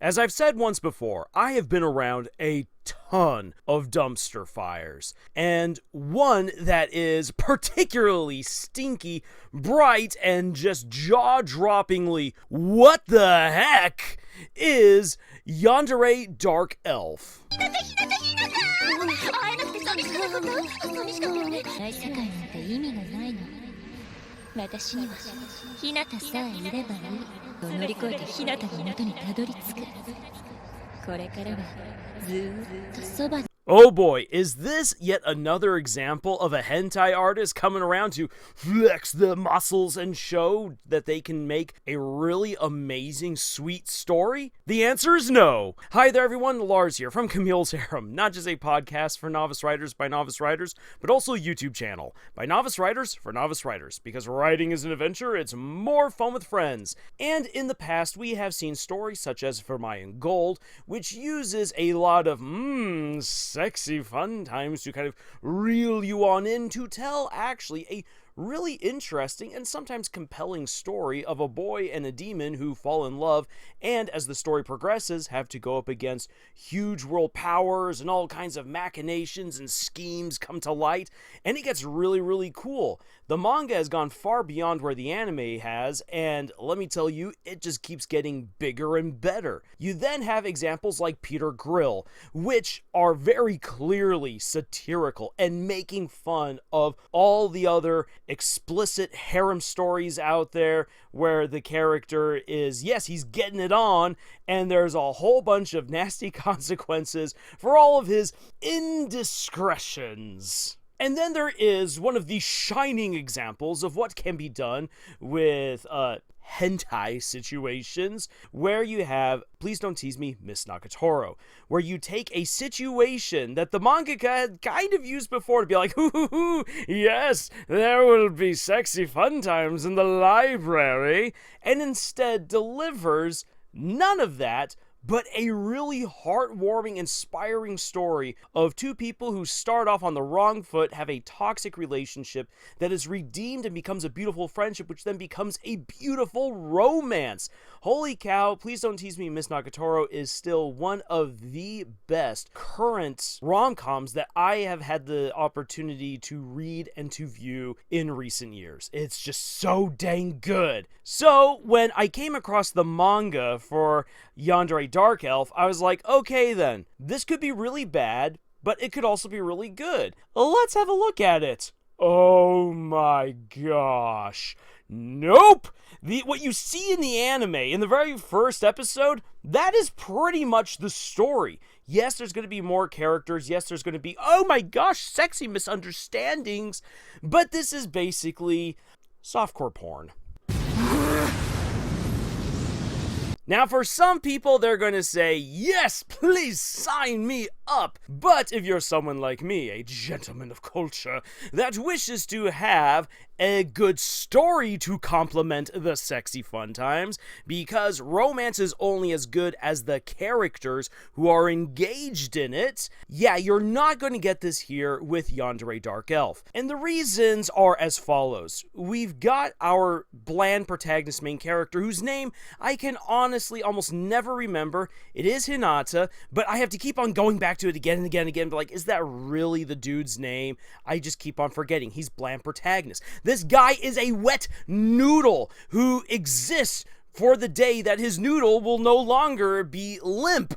As I've said once before, I have been around a ton of dumpster fires, and one that is particularly stinky, bright, and just jaw-droppingly what the heck is Yandere Dark Elf. Oh boy, is this yet another example of a hentai artist coming around to flex the muscles and show that they can make a really amazing, sweet story? The answer is no. Hi there everyone, Lars here from Camille's Harem, not just a podcast for novice writers by novice writers, but also a YouTube channel by novice writers for novice writers, because writing is an adventure, it's more fun with friends. And in the past, we have seen stories such as Vermilion Gold, which uses a lot of sexy fun times to kind of reel you on in to tell actually a really interesting and sometimes compelling story of a boy and a demon who fall in love, and as the story progresses have to go up against huge world powers and all kinds of machinations and schemes come to light, and it gets really cool. The manga has gone far beyond where the anime has, and let me tell you, it just keeps getting bigger and better. You then have examples like Peter Grill, which are very clearly satirical and making fun of all the other explicit harem stories out there where the character is, yes, he's getting it on, and there's a whole bunch of nasty consequences for all of his indiscretions. And then there is one of the shining examples of what can be done with hentai situations, where you have, please don't tease me, Miss Nagatoro, where you take a situation that the mangaka had kind of used before to be like, hoo, yes, there will be sexy fun times in the library, and instead delivers none of that, but a really heartwarming, inspiring story of two people who start off on the wrong foot, have a toxic relationship that is redeemed and becomes a beautiful friendship, which then becomes a beautiful romance. Holy cow, please don't tease me, Miss Nagatoro is still one of the best current rom-coms that I have had the opportunity to read and to view in recent years. It's just so dang good. So, when I came across the manga for Yandere Dark Elf, I was like, okay then, this could be really bad, but it could also be really good. Let's have a look at it. Oh my gosh. Nope! What you see in the anime, in the very first episode, that is pretty much the story. Yes, there's going to be more characters. Yes, there's going to be, oh my gosh, sexy misunderstandings. But this is basically softcore porn. Now, for some people, they're going to say, yes, please sign me up. But if you're someone like me, a gentleman of culture, that wishes to have a good story to complement the sexy fun times, because romance is only as good as the characters who are engaged in it, yeah, you're not going to get this here with Yandere Dark Elf. And the reasons are as follows. We've got our bland protagonist main character, whose name I can honestly almost never remember. It is Hinata, but I have to keep on going back to it again and again and again, but like, is that really the dude's name? I just keep on forgetting. He's bland protagonist. This guy is a wet noodle who exists for the day that his noodle will no longer be limp.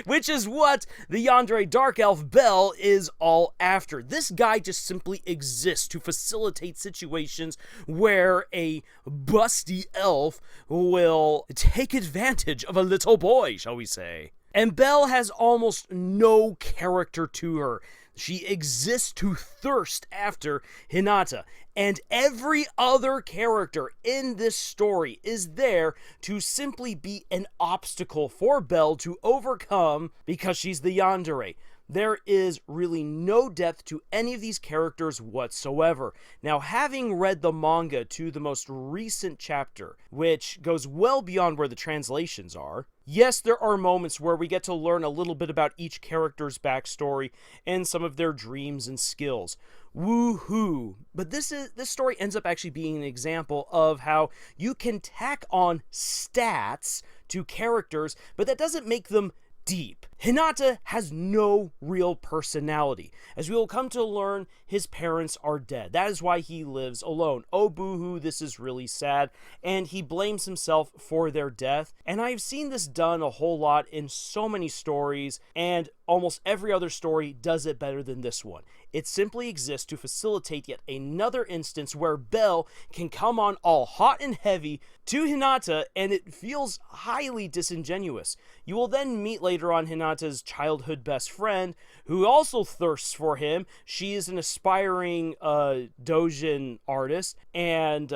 Which is what the Yandere Dark Elf Belle is all after. This guy just simply exists to facilitate situations where a busty elf will take advantage of a little boy, shall we say. And Belle has almost no character to her. She exists to thirst after Hinata, and every other character in this story is there to simply be an obstacle for Belle to overcome because she's the yandere. There is really no depth to any of these characters whatsoever. Now, having read the manga to the most recent chapter, which goes well beyond where the translations are, yes, there are moments where we get to learn a little bit about each character's backstory and some of their dreams and skills. Woohoo! But this story ends up actually being an example of how you can tack on stats to characters, but that doesn't make them deep. Hinata has no real personality. As we will come to learn, his parents are dead. That is why he lives alone. Oh boo-hoo, this is really sad. And he blames himself for their death. And I've seen this done a whole lot in so many stories, and almost every other story does it better than this one. It simply exists to facilitate yet another instance where Belle can come on all hot and heavy to Hinata, and it feels highly disingenuous. You will then meet later on Hinata's childhood best friend, who also thirsts for him. She is an aspiring doujin artist, and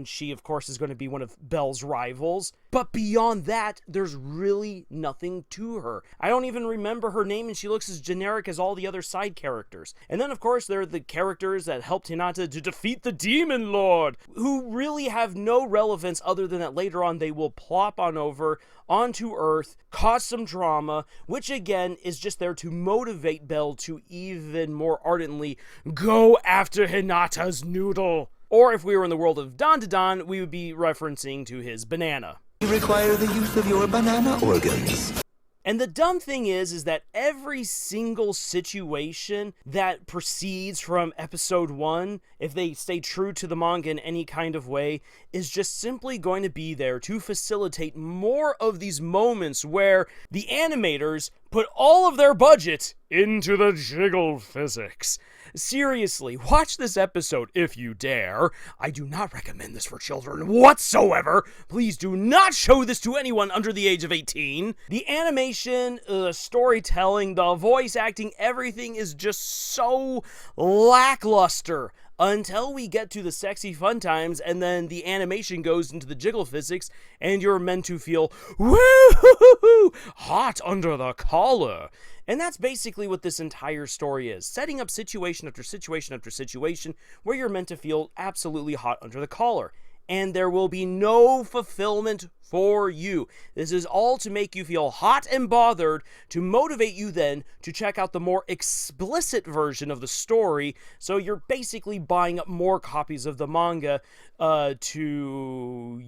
she, of course, is going to be one of Belle's rivals. But beyond that, there's really nothing to her. I don't even remember her name, and she looks as generic as all the other side characters. And then, of course, there are the characters that helped Hinata to defeat the Demon Lord, who really have no relevance other than that later on they will plop on over onto Earth, cause some drama, which again is just there to motivate Belle to even more ardently go after Hinata's noodle. Or if we were in the world of Don to Don, we would be referencing to his banana. You require the use of your banana organs. And the dumb thing is that every single situation that proceeds from episode 1, if they stay true to the manga in any kind of way, is just simply going to be there to facilitate more of these moments where the animators put all of their budget into the jiggle physics. Seriously, watch this episode if you dare. I do not recommend this for children whatsoever. Please do not show this to anyone under the age of 18. The animation, storytelling, the voice acting, everything is just so lackluster. Until we get to the sexy fun times, and then the animation goes into the jiggle physics, and you're meant to feel woo hot under the collar. And that's basically what this entire story is, setting up situation after situation after situation where you're meant to feel absolutely hot under the collar. And there will be no fulfillment for you. This is all to make you feel hot and bothered, to motivate you then to check out the more explicit version of the story, so you're basically buying up more copies of the manga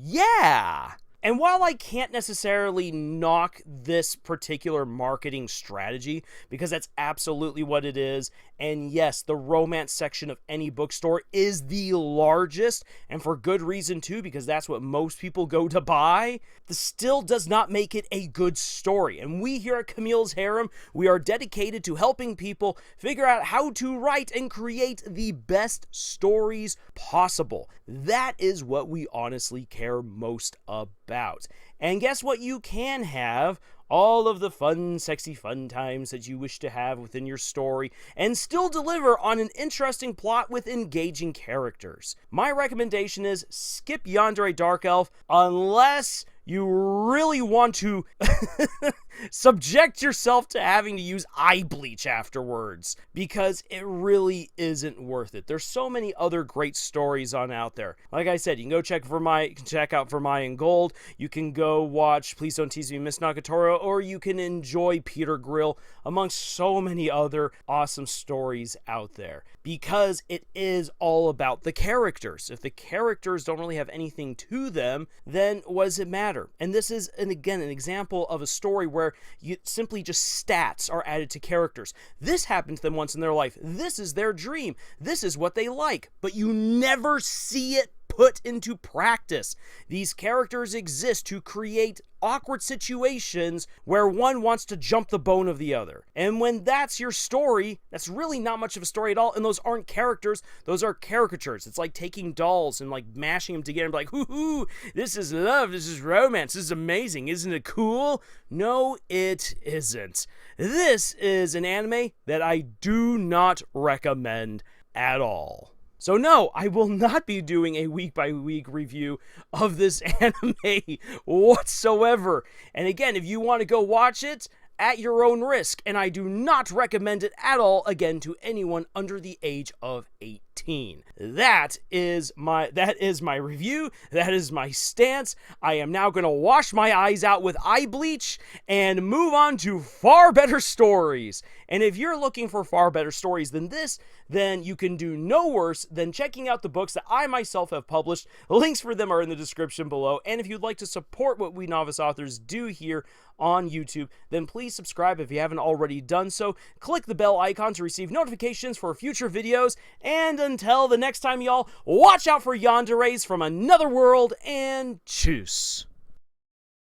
yeah. And while I can't necessarily knock this particular marketing strategy, because that's absolutely what it is, and yes, the romance section of any bookstore is the largest, and for good reason too, because that's what most people go to buy, this still does not make it a good story. And we here at Camille's Harem, we are dedicated to helping people figure out how to write and create the best stories possible. That is what we honestly care most about. And guess what you can have? All of the fun, sexy fun times that you wish to have within your story, and still deliver on an interesting plot with engaging characters. My recommendation is skip Yandere Dark Elf unless you really want to subject yourself to having to use eye bleach afterwards, because it really isn't worth it. There's so many other great stories on out there. Like I said, you can go check out Vermai and Gold. You can go watch Please Don't Tease Me, Miss Nagatoro, or you can enjoy Peter Grill, amongst so many other awesome stories out there. Because it is all about the characters. If the characters don't really have anything to them, then what does it matter? And this is, again, an example of a story where you simply just stats are added to characters. This happened to them once in their life. This is their dream. This is what they like. But you never see it put into practice. These characters exist to create awkward situations where one wants to jump the bone of the other. And when that's your story, that's really not much of a story at all, and those aren't characters, those are caricatures. It's like taking dolls and like mashing them together and be like, hoo, this is love, this is romance, this is amazing, isn't it cool? No, it isn't. This is an anime that I do not recommend at all. So no, I will not be doing a week-by-week review of this anime whatsoever. And again, if you want to go watch it, at your own risk. And I do not recommend it at all, again, to anyone under the age of 18. 18. That is my review. That is my stance. I am now going to wash my eyes out with eye bleach and move on to far better stories. And if you're looking for far better stories than this, then you can do no worse than checking out the books that I myself have published. Links for them are in the description below. And if you'd like to support what we novice authors do here on YouTube, then please subscribe if you haven't already done so. Click the bell icon to receive notifications for future videos. And until the next time, y'all, watch out for yanderes from another world, and tschüss.